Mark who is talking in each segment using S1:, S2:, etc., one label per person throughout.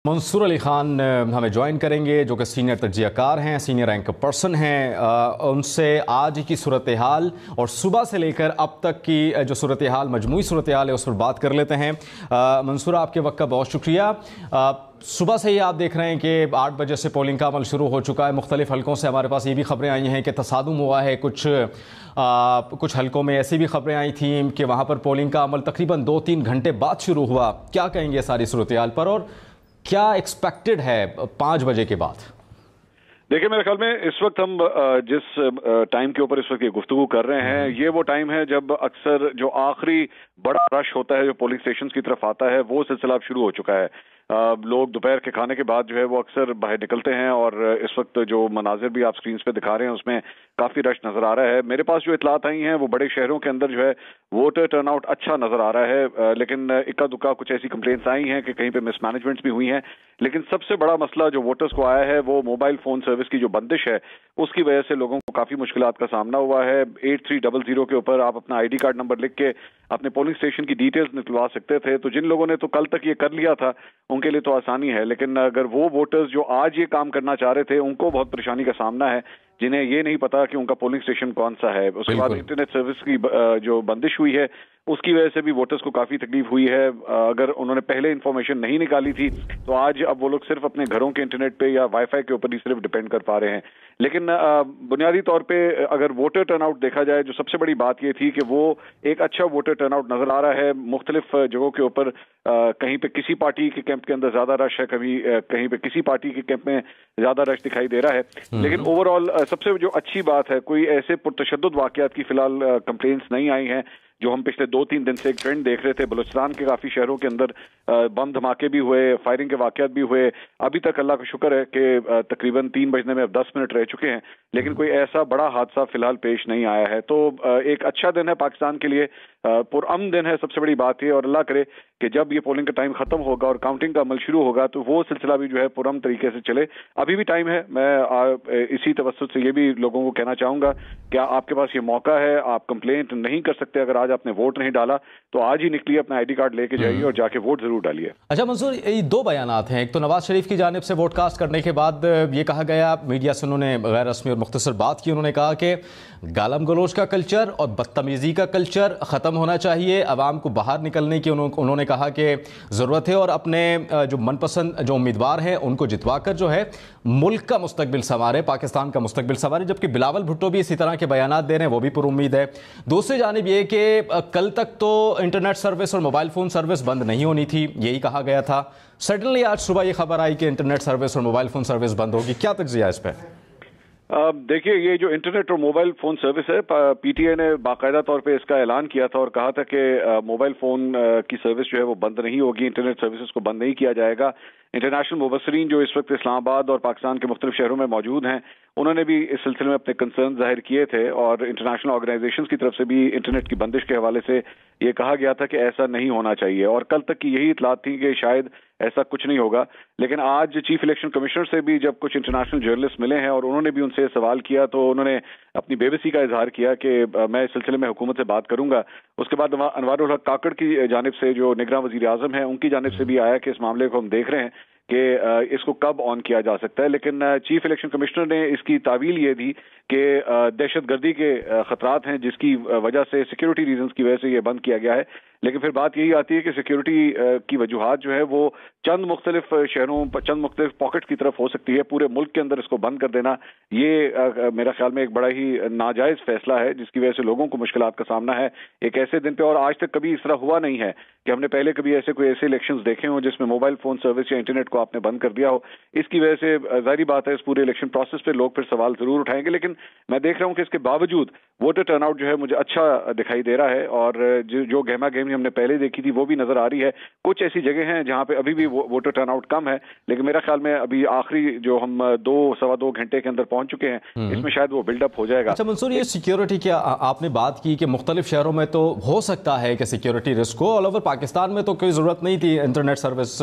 S1: منصور علی خان ہمیں جوائن کریں گے جو کہ سینئر تجزیہ کار ہیں، سینئر رینک پرسن ہیں۔ ان سے آج کی صورتحال اور صبح سے لے کر اب تک کی جو صورتحال، مجموعی صورتحال ہے، اس پر بات کر لیتے ہیں۔ منصور، آپ کے وقت کا بہت شکریہ۔ صبح سے ہی آپ دیکھ رہے ہیں کہ 8 بجے سے پولنگ کا عمل شروع ہو چکا ہے۔ مختلف حلقوں سے ہمارے پاس یہ بھی خبریں آئی ہیں کہ تصادم ہوا ہے۔ کچھ حلقوں میں ایسی بھی خبریں آئی تھیں کہ وہاں پر پولنگ کا عمل تقریباً 2-3 گھنٹے بعد شروع ہوا۔ کیا کہیں گے ساری صورتحال پر، اور کیا ایکسپیکٹڈ ہے 5 بجے کے بعد؟
S2: دیکھیں، میرے خیال میں اس وقت ہم جس ٹائم کے اوپر اس وقت یہ گفتگو کر رہے ہیں، یہ وہ ٹائم ہے جب اکثر جو آخری بڑا رش ہوتا ہے جو پولنگ اسٹیشنز کی طرف آتا ہے، وہ سلسلہ اب شروع ہو چکا ہے۔ لوگ دوپہر کے کھانے کے بعد جو ہے وہ اکثر باہر نکلتے ہیں، اور اس وقت جو مناظر بھی آپ سکرینز پہ دکھا رہے ہیں اس میں کافی رش نظر آ رہا ہے۔ میرے پاس جو اطلاعات آئی ہیں وہ بڑے شہروں کے اندر جو ہے ووٹر ٹرن آؤٹ اچھا نظر آ رہا ہے، لیکن اکا دکا کچھ ایسی کمپلینٹس آئی ہیں کہ کہیں پہ مس مینجمنٹس بھی ہوئی ہیں۔ لیکن سب سے بڑا مسئلہ جو ووٹرز کو آیا ہے وہ موبائل فون سروس کی جو بندش ہے، اس کی وجہ سے لوگوں کو کافی مشکلات کا سامنا ہوا ہے۔ 8300 کے اوپر آپ اپنا آئی ڈی کارڈ نمبر لکھ کے اپنے پولنگ اسٹیشن کی ڈیٹیلز نکلوا سکتے تھے، تو جن لوگوں نے تو کل تک یہ کر لیا تھا ان کے لیے تو آسانی ہے، لیکن اگر وہ ووٹرز جو آج یہ کام کرنا چاہ رہے تھے ان کو بہت پریشانی کا سامنا ہے، جنہیں یہ نہیں پتا کہ ان کا پولنگ اسٹیشن کون سا ہے۔ اس کے بعد انٹرنیٹ سروس کی جو بندش ہوئی ہے اس کی وجہ سے بھی ووٹرز کو کافی تکلیف ہوئی ہے۔ اگر انہوں نے پہلے انفارمیشن نہیں نکالی تھی تو آج اب وہ لوگ صرف اپنے گھروں کے انٹرنیٹ پہ یا وائی فائی کے اوپر ہی صرف ڈیپینڈ کر پا رہے ہیں۔ لیکن بنیادی طور پہ اگر ووٹر ٹرن آؤٹ دیکھا جائے، جو سب سے بڑی بات یہ تھی کہ وہ ایک اچھا ووٹر ٹرن آؤٹ نظر آ رہا ہے۔ مختلف جگہوں کے اوپر کہیں پہ کسی پارٹی کے کیمپ کے اندر زیادہ رش ہے، کہیں پہ کسی پارٹی کے کیمپ میں زیادہ رش دکھائی دے رہا ہے، لیکن اوور آل سب سے جو اچھی بات ہے، کوئی ایسے پرتشدد واقعات کی فی الحال کمپلینٹس نہیں آئی ہیں جو ہم پچھلے 2-3 دن سے ایک ٹرینڈ دیکھ رہے تھے۔ بلوچستان کے کافی شہروں کے اندر بم دھماکے بھی ہوئے، فائرنگ کے واقعات بھی ہوئے۔ ابھی تک اللہ کا شکر ہے کہ تقریباً 3 بجنے میں اب 10 منٹ رہ چکے ہیں، لیکن کوئی ایسا بڑا حادثہ فی الحال پیش نہیں آیا ہے۔ تو ایک اچھا دن ہے پاکستان کے لیے، پرامن دن ہے، سب سے بڑی بات ہے، اور اللہ کرے کہ جب یہ پولنگ کا ٹائم ختم ہوگا اور کاؤنٹنگ کا عمل شروع ہوگا تو وہ سلسلہ بھی جو ہے پرامن طریقے سے چلے۔ ابھی بھی ٹائم ہے۔ میں اسی توسط سے یہ بھی لوگوں کو کہنا چاہوں گا کہ آپ کے پاس یہ موقع ہے، آپ کمپلینٹ نہیں کر سکتے اگر آج آپ نے ووٹ نہیں ڈالا تو آج ہی نکلیے، اپنا آئی ڈی کارڈ لے کے جائیے اور جا کے ووٹ ضرور ڈالیے۔
S1: اچھا منصور، یہ 2 بیانات ہیں۔ ایک تو نواز شریف کی جانب سے ووٹ کاسٹ کرنے کے بعد یہ کہا گیا، میڈیا سے انہوں نے غیر رسمی اور مختصر بات کی، انہوں نے کہا کہ گالم گلوچ کا کلچر اور بدتمیزی کا کلچر ختم ہونا چاہیے، عوام کو باہر نکلنے کی انہوں نے کہا کہ ضرورت ہے، اور اپنے جو من پسند جو امیدوار ہیں ان کو جتوا کر جو ہے ملک کا مستقبل سنوارے، پاکستان کا مستقبل سنوارے۔ جبکہ بلاول بھٹو بھی اسی طرح کے بیانات دے رہے ہیں، وہ بھی پر امید ہے۔ دوسری جانب یہ کہ کل تک تو انٹرنیٹ سروس اور موبائل فون سروس بند نہیں ہونی تھی، یہی کہا گیا تھا۔ سڈنلی آج صبح یہ خبر آئی کہ انٹرنیٹ سروس اور موبائل فون سروس بند ہوگی، کیا تجزیہ ہے اس پہ؟
S2: دیکھیے، یہ جو انٹرنیٹ اور موبائل فون سروس ہے، پی ٹی آئی نے باقاعدہ طور پہ اس کا اعلان کیا تھا اور کہا تھا کہ موبائل فون کی سروس جو ہے وہ بند نہیں ہوگی، انٹرنیٹ سروسز کو بند نہیں کیا جائے گا۔ انٹرنیشنل مبصرین جو اس وقت اسلام آباد اور پاکستان کے مختلف شہروں میں موجود ہیں، انہوں نے بھی اس سلسلے میں اپنے کنسرن ظاہر کیے تھے، اور انٹرنیشنل آرگنائزیشنز کی طرف سے بھی انٹرنیٹ کی بندش کے حوالے سے یہ کہا گیا تھا کہ ایسا نہیں ہونا چاہیے، اور کل تک کی یہی اطلاعات تھی کہ شاید ایسا کچھ نہیں ہوگا۔ لیکن آج چیف الیکشن کمشنر سے بھی جب کچھ انٹرنیشنل جرنلسٹ ملے ہیں اور انہوں نے بھی ان سے سوال کیا تو انہوں نے اپنی بے بسی کا اظہار کیا کہ میں اس سلسلے میں حکومت سے بات کروں گا۔ اس کے بعد انوار الحق کاکڑ کی جانب سے جو نگراں وزیر اعظم ہیں ان کی جانب سے بھی آیا کہ اس معاملے کو ہم دیکھ رہے ہیں کہ اس کو کب آن کیا جا سکتا ہے، لیکن چیف الیکشن کمشنر نے اس کی تعویل یہ دی کہ دہشت گردی کے خطرات ہیں جس کی وجہ سے، سیکیورٹی ریزنز کی وجہ سے یہ بند کیا گیا ہے۔ لیکن پھر بات یہی آتی ہے کہ سیکیورٹی کی وجوہات جو ہے وہ چند مختلف شہروں، چند مختلف پاکٹ کی طرف ہو سکتی ہے، پورے ملک کے اندر اس کو بند کر دینا یہ میرا خیال میں ایک بڑا ہی ناجائز فیصلہ ہے، جس کی وجہ سے لوگوں کو مشکلات کا سامنا ہے ایک ایسے دن پہ۔ اور آج تک کبھی اس طرح ہوا نہیں ہے کہ ہم نے پہلے کبھی کوئی ایسے الیکشنز دیکھے ہوں جس میں موبائل فون سروس یا انٹرنیٹ کو آپ نے بند کر دیا ہو۔ اس کی وجہ سے ظاہری بات ہے اس پورے الیکشن پروسیس پہ لوگ پھر سوال ضرور اٹھائیں گے، لیکن میں دیکھ رہا ہوں کہ اس کے باوجود ووٹر ٹرن آؤٹ جو ہے مجھے اچھا دکھائی دے رہا ہے، اور جو گہما گہمی ہم نے پہلے دیکھی تھی وہ بھی نظر آ رہی ہے۔ کچھ ایسی جگہ ہیں جہاں پہ ابھی بھی ووٹر ٹرن آؤٹ کم ہے، لیکن میرا خیال میں ابھی آخری جو ہم 2-2.25 گھنٹے کے اندر پہنچ چکے ہیں، اس میں شاید وہ بلڈ اپ ہو جائے گا۔
S1: اچھا منصور، یہ سیکیورٹی کی آپ نے بات کی کہ مختلف شہروں میں تو ہو سکتا ہے کہ سیکیورٹی رسک ہو، آل اوور پاکستان میں تو کوئی ضرورت نہیں تھی انٹرنیٹ سروس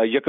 S2: 1